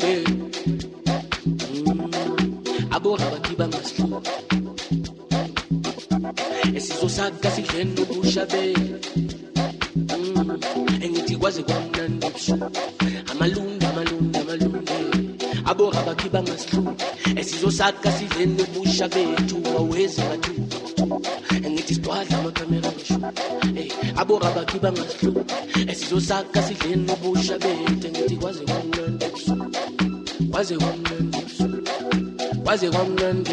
malume abora bakiba ngasihluku esizosaka sidleni ubusha be engithi kwaze kwamnandi ebusuku amalunga abora bakiba ngasihluku esizosaka sidleni ubusha bethu awezi bathu engithi sidwadla amakamera ngisho abora bakiba ngasihluku esizosaka sidleni ubusha bethu engithi kwaze kwamnandi ebusuku kwaze kwamnandi ebusuku esizosaka